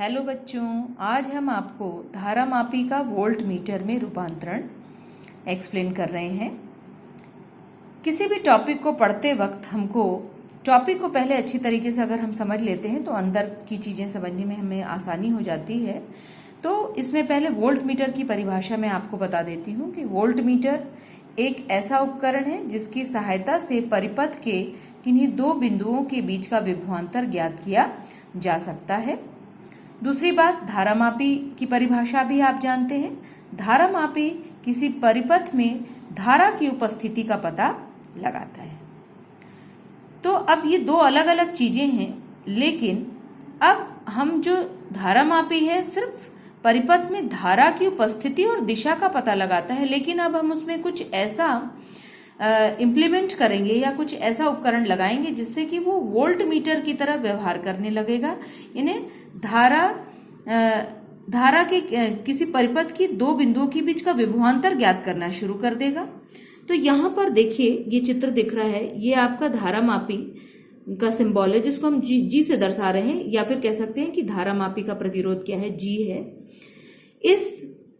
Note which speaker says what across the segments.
Speaker 1: Hello बच्चों, आज हम आपको धारामापी का वोल्ट मीटर में रूपांतरण एक्सप्लेन कर रहे हैं। किसी भी टॉपिक को पढ़ते वक्त हमको टॉपिक को पहले अच्छी तरीके से अगर हम समझ लेते हैं तो अंदर की चीज़ें समझने में हमें आसानी हो जाती है। तो इसमें पहले वोल्ट मीटर की परिभाषा मैं आपको बता देती हूँ कि वोल्ट मीटर एक ऐसा उपकरण है जिसकी सहायता से परिपथ के किन्हीं दो बिंदुओं के बीच का विभवांतर ज्ञात किया जा सकता है। दूसरी बात, धारामापी की परिभाषा भी आप जानते हैं। धारामापी किसी परिपथ में धारा की उपस्थिति का पता लगाता है। तो अब ये दो अलग अलग चीजें हैं, लेकिन अब हम जो धारामापी है सिर्फ परिपथ में धारा की उपस्थिति और दिशा का पता लगाता है, लेकिन अब हम उसमें कुछ ऐसा इम्प्लीमेंट करेंगे या कुछ ऐसा उपकरण लगाएंगे जिससे कि वो वोल्ट मीटर की तरह व्यवहार करने लगेगा। यानी धारा के किसी परिपथ की दो बिंदुओं के बीच का विभवांतर ज्ञात करना शुरू कर देगा। तो यहाँ पर देखिए, ये चित्र दिख रहा है, ये आपका धारामापी का सिंबल है जिसको हम जी से दर्शा रहे हैं, या फिर कह सकते हैं कि धारामापी का प्रतिरोध क्या है, जी है। इस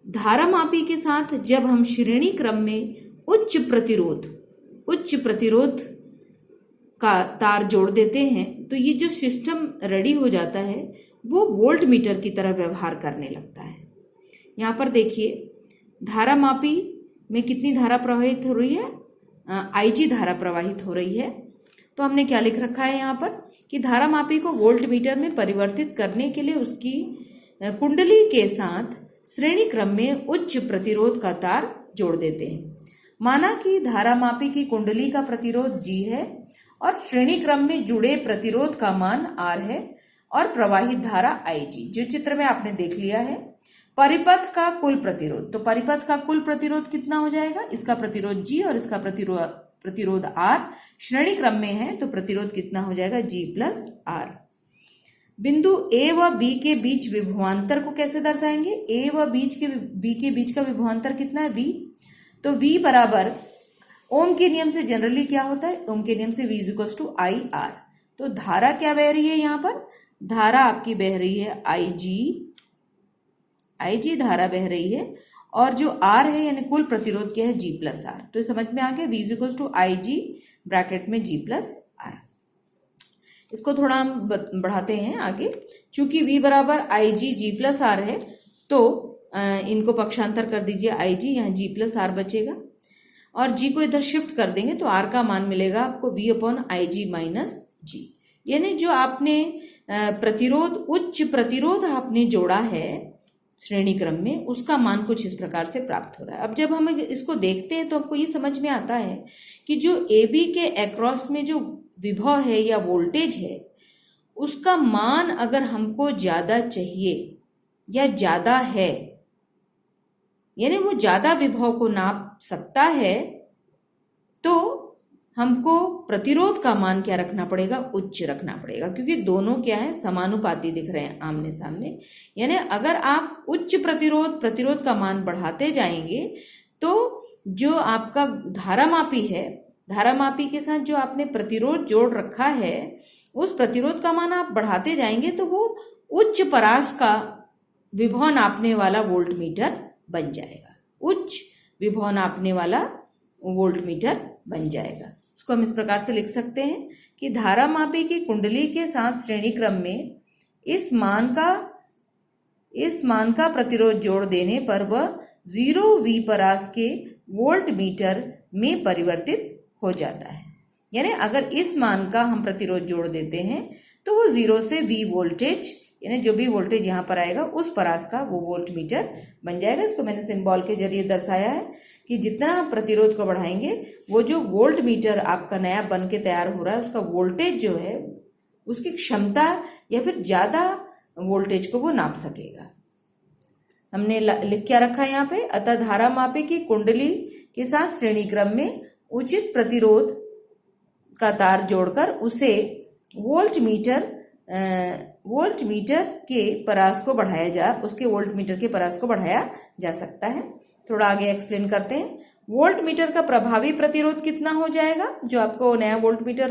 Speaker 1: धारामापी के साथ जब हम श्रेणी क्रम में उच्च प्रतिरोध का तार जोड़ देते हैं तो ये जो सिस्टम रेडी हो जाता है वो वोल्ट मीटर की तरह व्यवहार करने लगता है। यहाँ पर देखिए, धारामापी में कितनी धारा प्रवाहित हो रही है, आईजी धारा प्रवाहित हो रही है। तो हमने क्या लिख रखा है यहाँ पर कि धारामापी को वोल्ट मीटर में परिवर्तित करने के लिए उसकी कुंडली के साथ श्रेणी क्रम में उच्च प्रतिरोध का तार जोड़ देते हैं। माना कि धारामापी की कुंडली का प्रतिरोध G है और श्रेणी क्रम में जुड़े प्रतिरोध का मान R है और प्रवाहित धारा IG, जो चित्र में आपने देख लिया है। परिपथ का कुल प्रतिरोध, तो परिपथ का कुल प्रतिरोध कितना हो जाएगा, इसका प्रतिरोध G और इसका प्रतिरोध R श्रेणी क्रम में है, तो प्रतिरोध कितना हो जाएगा, G प्लस R। बिंदु A व B के बीच विभवांतर को कैसे दर्शाएंगे, A व B के बीच का विभवांतर कितना है, V। तो V बराबर ओम के नियम से जनरली क्या होता है, ओम के नियम से V equals to I R. तो धारा क्या बह रही है, यहाँ पर धारा आपकी बह रही है IG धारा बह रही है, और जो R है यानी कुल प्रतिरोध क्या है, G प्लस R। तो समझ में आ गया, V equals to IG bracket में G प्लस R। इसको थोड़ा हम बढ़ाते हैं आगे। चूंकि V बराबर IG G प्लस R है तो इनको पक्षांतर कर दीजिए, IG यहाँ G प्लस R बचेगा और G को इधर शिफ्ट कर देंगे तो R का मान मिलेगा आपको V upon IG minus G। यानी जो आपने उच्च प्रतिरोध आपने जोड़ा है श्रेणी क्रम में, उसका मान कुछ इस प्रकार से प्राप्त हो रहा है। अब जब हम इसको देखते हैं तो हमको ये समझ में आता है कि जो AB के अक्रॉस में जो विभव है या वोल्टेज है, उसका मान अगर हमको ज्यादा चाहिए या ज्यादा है, यानी वो ज्यादा विभव को नाप सकता है, तो हमको प्रतिरोध का मान क्या रखना पड़ेगा, उच्च रखना पड़ेगा, क्योंकि दोनों क्या है, समानुपाती दिख रहे हैं आमने सामने। यानी अगर आप उच्च प्रतिरोध का मान बढ़ाते जाएंगे तो जो आपका धारामापी है, धारामापी के साथ जो आपने प्रतिरोध जोड़ रखा है, उस प्रतिरोध का मान आप बढ़ाते जाएंगे तो वो उच्च परास का विभव नापने वाला वोल्ट मीटर बन जाएगा, उच्च विभव नापने वाला वोल्ट मीटर बन जाएगा। इसको हम इस प्रकार से लिख सकते हैं कि धारामापी की कुंडली के साथ श्रेणी क्रम में इस मान का प्रतिरोध जोड़ देने पर वह 0V परास के वोल्ट मीटर में परिवर्तित हो जाता है। यानी अगर इस मान का हम प्रतिरोध जोड़ देते हैं तो वो 0 से V वोल्टेज, यानी जो भी वोल्टेज यहाँ पर आएगा उस परास का वो वोल्ट मीटर बन जाएगा। इसको मैंने सिंबल के जरिए दर्शाया है कि जितना आप प्रतिरोध को बढ़ाएंगे, वो जो वोल्ट मीटर आपका नया बन के तैयार हो रहा है, उसका वोल्टेज जो है, उसकी क्षमता या फिर ज्यादा वोल्टेज को वो नाप सकेगा। हमने लिख क्या रखा है यहाँ पे, अतः धारामापी की कुंडली के साथ श्रेणी क्रम में उचित प्रतिरोध का तार जोड़कर उसे वोल्ट मीटर के परास को बढ़ाया जा सकता है। थोड़ा आगे एक्सप्लेन करते हैं। वोल्ट मीटर का प्रभावी प्रतिरोध कितना हो जाएगा, जो आपको नया वोल्ट मीटर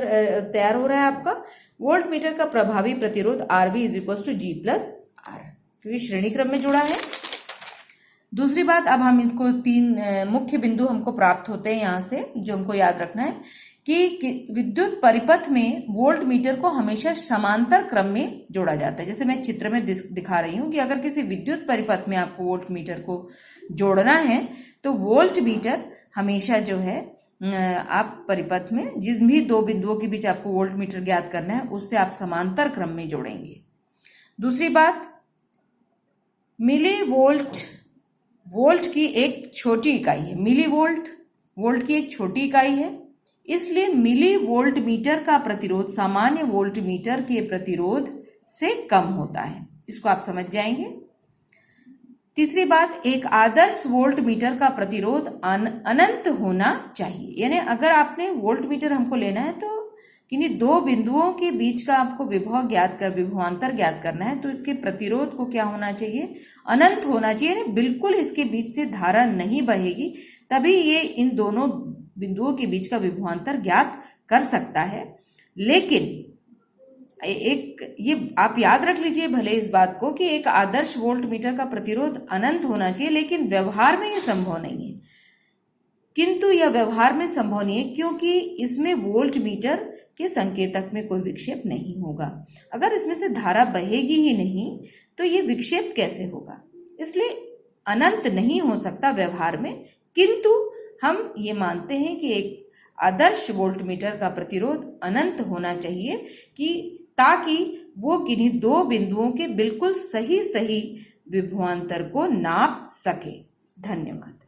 Speaker 1: तैयार हो रहा है आपका, वोल्ट मीटर का प्रभावी प्रतिरोध RV is equal to G plus R, क्योंकि श्रेणी क्रम में जुड़ा है। दूसरी बात, अब हम इसको तीन मुख्य बिंदु हमको प्राप्त होते हैं यहाँ से, जो हमको याद रखना है कि विद्युत परिपथ में वोल्ट मीटर को हमेशा समांतर क्रम में जोड़ा जाता है। जैसे मैं चित्र में दिखा रही हूँ कि अगर किसी विद्युत परिपथ में आपको वोल्ट मीटर को जोड़ना है तो वोल्ट मीटर हमेशा जो है आप परिपथ में जिन भी दो बिंदुओं के बीच आपको वोल्ट मीटर ज्ञात करना है उससे आप समांतर क्रम में जोड़ेंगे। दूसरी बात, मिली वोल्ट की एक छोटी इकाई है। मिली वोल्ट की एक छोटी इकाई है, इसलिए मिली वोल्ट मीटर का प्रतिरोध सामान्य वोल्ट मीटर के प्रतिरोध से कम होता है। इसको आप समझ जाएंगे। तीसरी बात, एक आदर्श वोल्ट मीटर का प्रतिरोध अनंत होना चाहिए। यानी अगर आपने वोल्ट मीटर हमको लेना है तो किन्हीं दो बिंदुओं के बीच का आपको विभवांतर ज्ञात करना है तो इसके प्रतिरोध को क्या होना चाहिए, अनंत होना चाहिए। यानी बिल्कुल इसके बीच से धारा नहीं बहेगी, तभी ये इन दोनों बिंदुओं के बीच का विभवांतर ज्ञात कर सकता है। लेकिन ये आप याद रख लीजिए भले इस बात को कि एक आदर्श वोल्ट मीटर का प्रतिरोध अनंत होना चाहिए, लेकिन व्यवहार में यह संभव नहीं है। किंतु यह व्यवहार में संभव नहीं है क्योंकि इसमें वोल्ट मीटर के संकेतक में कोई विक्षेप नहीं होगा। अगर इसमें से धारा बहेगी ही नहीं तो ये विक्षेप कैसे होगा, इसलिए अनंत नहीं हो सकता व्यवहार में। किंतु हम ये मानते हैं कि एक आदर्श वोल्ट मीटर का प्रतिरोध अनंत होना चाहिए ताकि वो किन्हीं दो बिंदुओं के बिल्कुल सही विभवांतर को नाप सके। धन्यवाद।